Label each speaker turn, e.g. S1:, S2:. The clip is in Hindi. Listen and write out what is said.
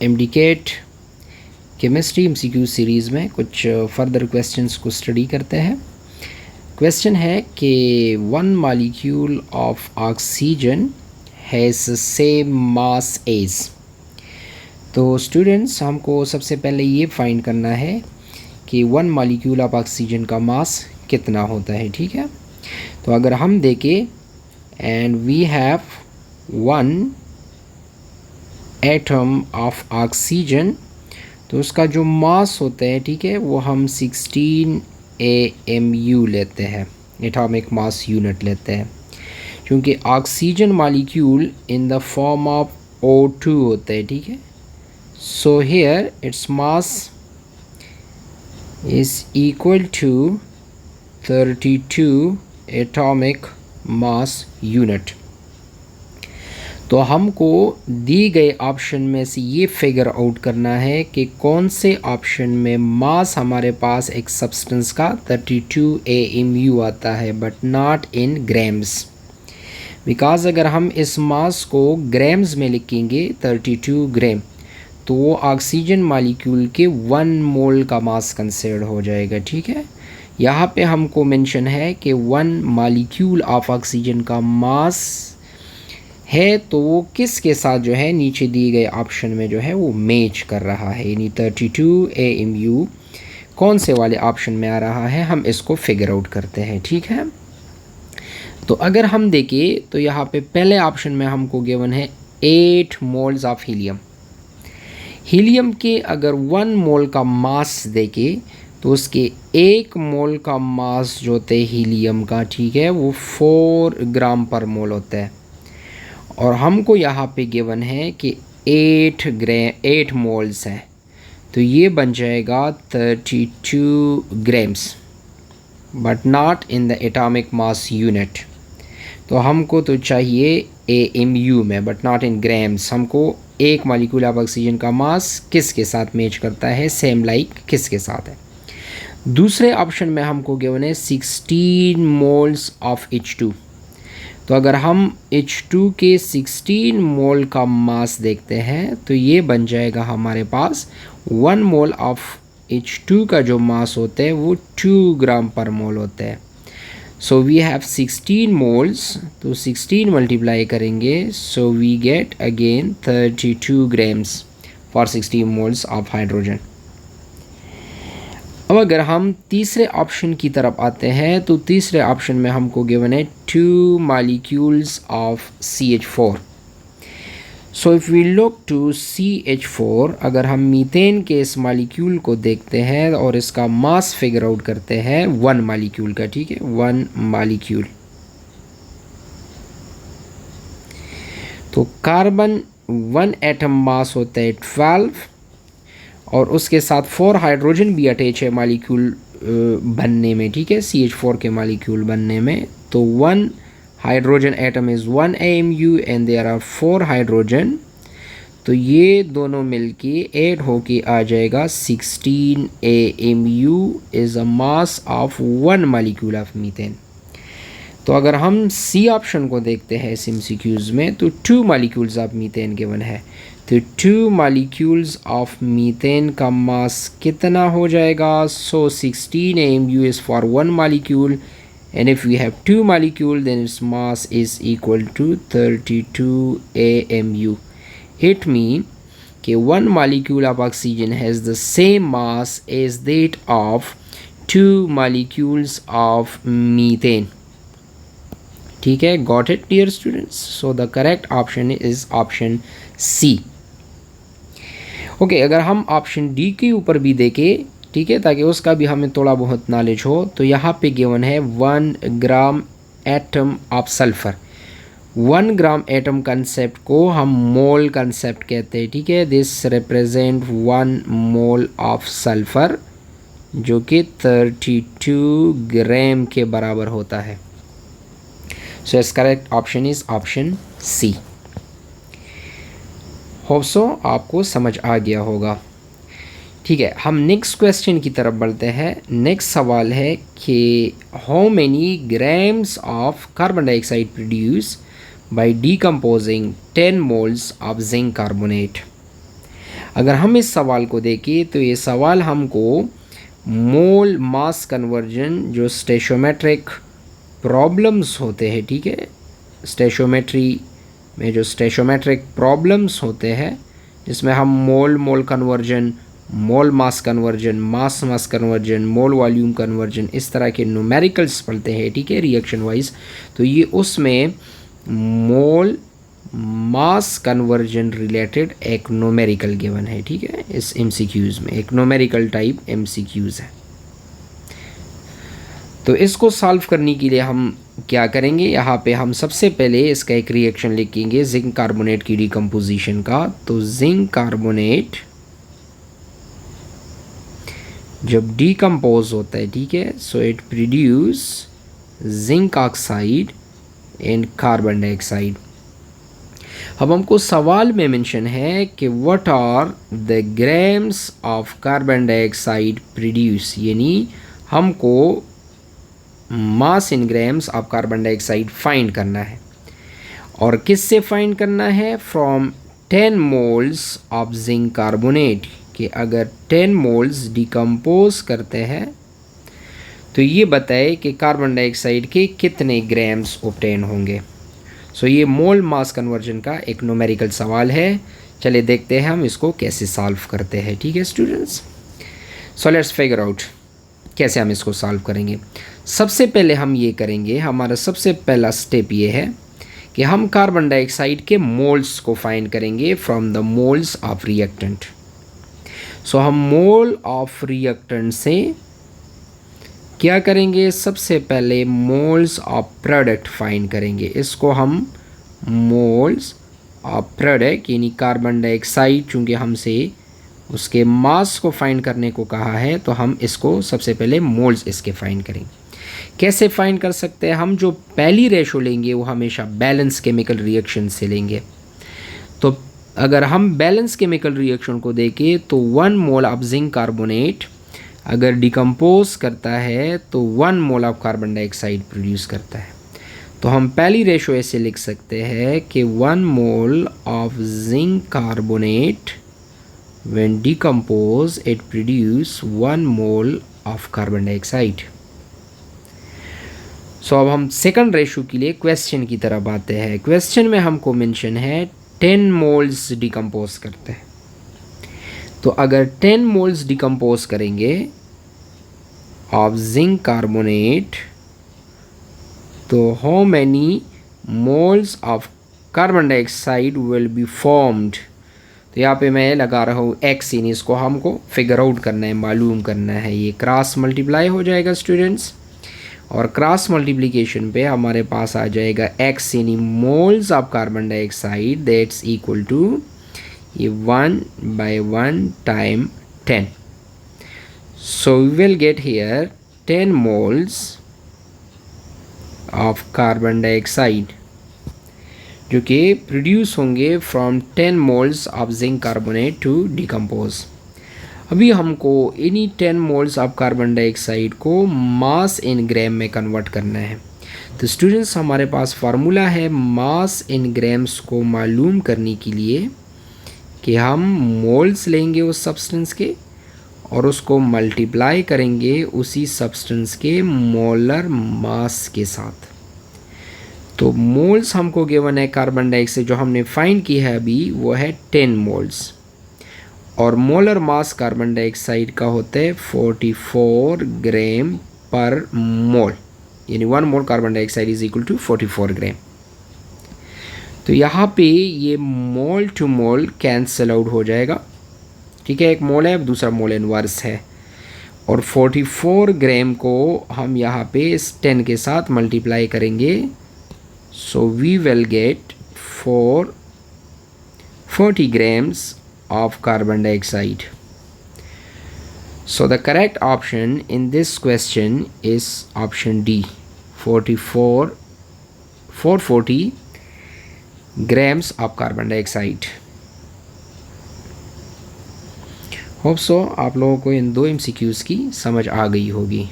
S1: एमडीकेट केमिस्ट्री एमसीक्यू सीरीज़ में कुछ फर्दर क्वेश्चंस को स्टडी करते हैं। क्वेश्चन है कि one molecule of oxygen has same mass as. तो स्टूडेंट्स, हमको सबसे पहले ये फाइंड करना है कि वन मॉलिक्यूल ऑफ ऑक्सीजन का मास कितना होता है। ठीक है, तो अगर हम देखें and we have one atom of oxygen, तो उसका जो मास होता है, ठीक है, वो हम 16 AMU लेते हैं, एटॉमिक मास यूनिट लेते हैं, क्योंकि oxygen molecule in the form of O2 होता है। ठीक है, so here it's mass is equal to 32 atomic mass unit. तो हमको दी गए ऑप्शन में से ये फिगर आउट करना है कि कौन से ऑप्शन में मास हमारे पास एक सब्सटेंस का 32 AMU आता है, but not in grams. Because अगर हम इस मास को ग्राम्स में लिखेंगे 32 ग्राम, तो वो ऑक्सीजन मॉलिक्यूल के 1 मोल का मास कंसिडर हो जाएगा। ठीक है, यहाँ पे हमको मेंशन है कि 1 मॉलिक्यूल ऑफ ऑक्सीजन का मास है, तो वो किस के साथ जो है नीचे दिए गए ऑप्शन में जो है वो मैच कर रहा है, यानी 32 AMU कौन से वाले ऑप्शन में आ रहा है, हम इसको फिगर आउट करते हैं। ठीक है, तो अगर हम देखें तो यहाँ पे पहले ऑप्शन में हमको गिवन है 8 मोल्स ऑफ हीलियम। हीलियम के अगर 1 मोल का मास देखें तो उसके 1 मोल का मास जो होता है हीलियम का, ठीक है, वो 4 ग्राम पर मोल होता है। और हमको यहाँ पे गिवन है कि 8 मोल्स है, तो ये बन जाएगा 32 grams, but not in the atomic mass unit. तो हमको तो चाहिए AMU में, बट नॉट इन ग्राम्स। हमको एक मॉलिक्यूल ऑफ ऑक्सीजन का मास किसके साथ मैच करता है, सेम लाइक किसके साथ है। दूसरे ऑप्शन में हमको गिवन है 16 मोल्स ऑफ H2। तो अगर हम H2 के 16 मोल का मास देखते हैं तो ये बन जाएगा हमारे पास 1 मोल ऑफ H2 का जो मास होता है वो 2 ग्राम पर मोल होता है। सो वी हैव 16 मोल्स, तो 16 मल्टीप्लाई करेंगे, so we get again 32 grams for 16 moles of hydrogen. अब अगर हम तीसरे ऑप्शन की तरफ आते हैं तो तीसरे ऑप्शन में हमको गिवन है 2 molecules of CH4। So if we look to CH4, अगर हम मीथेन के इस मॉलिक्यूल को देखते हैं और इसका मास फिगर आउट करते हैं 1 मॉलिक्यूल का, ठीक है, 1 मॉलिक्यूल, तो कार्बन 1 एटम मास होता है 12, और उसके साथ 4 हाइड्रोजन भी अटैच है मॉलिक्यूल बनने में। ठीक है, CH4 के मॉलिक्यूल बनने में, तो 1 hydrogen atom is 1 AMU and there are 4 hydrogen, तो ये दोनों मिलके ऐड होके आ जाएगा 16 AMU is a mass of 1 molecule of methane. तो अगर हम C ऑप्शन को देखते हैं MCQs में, तो 2 मॉलिक्यूल्स ऑफ मीथेन गिवन है, तो 2 मॉलिक्यूल्स ऑफ मीथेन का मास कितना हो जाएगा, so 16 AMU is for 1 molecule, and if we have 2 molecule then it's mass is equal to 32 AMU। It mean कि 1 molecule of oxygen has the same mass as that of 2 molecules of methane. ठीक है, got it dear students? So the correct option is option C। Okay, अगर हम ऑप्शन D के ऊपर भी देखें, ठीक है, ताकि उसका भी हमें थोड़ा बहुत नॉलेज हो, तो यहाँ पे गिवन है 1 gram atom of sulphur. 1 gram atom concept को हम मोल कंसेप्ट कहते हैं। ठीक है, this represent 1 mole of sulphur, जो कि 32 ग्राम के बराबर होता है। सो इस correct option is option C। Hope so आपको समझ आ गया होगा। ठीक है, हम नेक्स्ट क्वेश्चन की तरफ बढ़ते हैं। नेक्स्ट सवाल है कि how many grams of carbon dioxide produce by decomposing 10 moles of zinc carbonate। अगर हम इस सवाल को देखें तो ये सवाल हमको मोल मास कन्वर्जन जो स्टेशोमेट्रिक प्रॉब्लम्स होते हैं, ठीक है, स्टेशोमेट्री में जो स्टेशोमेट्रिक प्रॉब्लम्स होते हैं जिसमें हम मोल मोल कन्वर्जन, मोल मास कन्वर्जन, मास मास कन्वर्जन, मोल वॉल्यूम कन्वर्जन, इस तरह के न्यूमेरिकल्स पढ़ते हैं, ठीक है, रिएक्शन वाइज। तो ये उसमें मोल मास कन्वर्जन रिलेटेड एक न्यूमेरिकल गिवन है, ठीक है, इस एमसीक्यूज़ में एक न्यूमेरिकल टाइप एमसीक्यूज़ है। तो इसको सॉल्व करने के लिए हम क्या करेंगे, यहाँ पे हम सबसे पहले इसका एक रिएक्शन लिखेंगे जिंक कार्बोनेट की डिकम्पोजिशन का। तो जिंक कार्बोनेट जब डिकम्पोज होता है, ठीक है, so it produce zinc oxide and carbon dioxide. अब हमको सवाल में मेंशन है कि what are the grams of carbon dioxide produce, यानी हमको mass in grams of carbon dioxide find करना है। और किससे फाइंड करना है, from 10 moles of zinc carbonate, कि अगर 10 मोल्स डिकम्पोज करते हैं तो ये बताए कि कार्बन डाइऑक्साइड के कितने ग्राम्स ऑब्टेन होंगे। सो ये मोल मास कन्वर्जन का एक न्यूमेरिकल सवाल है। चलिए देखते हैं हम इसको कैसे सॉल्व करते हैं, ठीक है students. So let's figure out कैसे हम इसको सॉल्व करेंगे। सबसे पहले हम ये करेंगे, हमारा सबसे पहला स्टेप ये है कि हम कार्बन डाइऑक्साइड के मोल्स को फाइंड करेंगे from the moles of reactant. So हम मोल ऑफ रिएक्टेंट से क्या करेंगे, सबसे पहले मोल्स ऑफ प्रोडक्ट फाइंड करेंगे। इसको हम मोल्स ऑफ प्रोडक्ट यानी कार्बन डाइऑक्साइड, चूँकि हमसे उसके मास को फाइंड करने को कहा है तो हम इसको सबसे पहले मोल्स इसके फाइंड करेंगे। कैसे फाइंड कर सकते हैं, हम जो पहली रेशो लेंगे वो हमेशा बैलेंस केमिकल रिएक्शन से लेंगे। तो अगर हम बैलेंस केमिकल रिएक्शन को देखें तो 1 मोल ऑफ जिंक कार्बोनेट अगर डिकम्पोज करता है तो 1 mole of carbon dioxide produce करता है। तो हम पहली रेशो ऐसे लिख सकते हैं कि 1 mole of zinc carbonate when decompose it produce 1 mole of carbon dioxide. So अब हम सेकंड रेशो के लिए क्वेश्चन की तरफ आते हैं। क्वेश्चन में हमको मेंशन है 10 मोल्स डिकम्पोज करते हैं। तो अगर 10 मोल्स डिकम्पोज करेंगे ऑफ जिंक कार्बोनेट तो how many moles of carbon dioxide will be formed. तो यहाँ पे मैं लगा रहा हूँ एक्स, इन इसको हमको फिगर आउट करना है, मालूम करना है। ये क्रॉस मल्टीप्लाई हो जाएगा स्टूडेंट्स, और क्रॉस मल्टीप्लिकेशन पे हमारे पास आ जाएगा एक्स यानी moles of carbon dioxide that's equal to ये 1/1 time 10। So we will get here 10 moles of carbon dioxide जो कि प्रोड्यूस होंगे from 10 moles of zinc carbonate to decompose. अभी हमको इन्हीं 10 मोल्स ऑफ कार्बन डाइऑक्साइड को मास इन ग्राम में कन्वर्ट करना है। तो स्टूडेंट्स हमारे पास फार्मूला है मास इन ग्राम्स को मालूम करने के लिए कि हम मोल्स लेंगे उस सब्सटेंस के और उसको मल्टीप्लाई करेंगे उसी सब्सटेंस के मोलर मास के साथ। तो मोल्स हमको गिवन है कार्बन डाइऑक्साइड जो हमने फाइंड की है अभी वो है 10 मोल्स, और मोलर मास कार्बन डाइऑक्साइड का होता है 44 ग्राम पर मोल, यानी 1 mole carbon dioxide is equal to 44 gram. तो यहाँ पे ये mole to mole cancel out हो जाएगा, ठीक है, एक मोल है अब दूसरा मोल इनवर्स है, और 44 ग्राम को हम यहाँ पे इस 10 के साथ मल्टीप्लाई करेंगे। So we will get 40 grams of carbon dioxide. So the correct option in this question is option D, 440 grams of carbon dioxide. Hope so आप लोगों को इन दो MCQs की समझ आ गई होगी।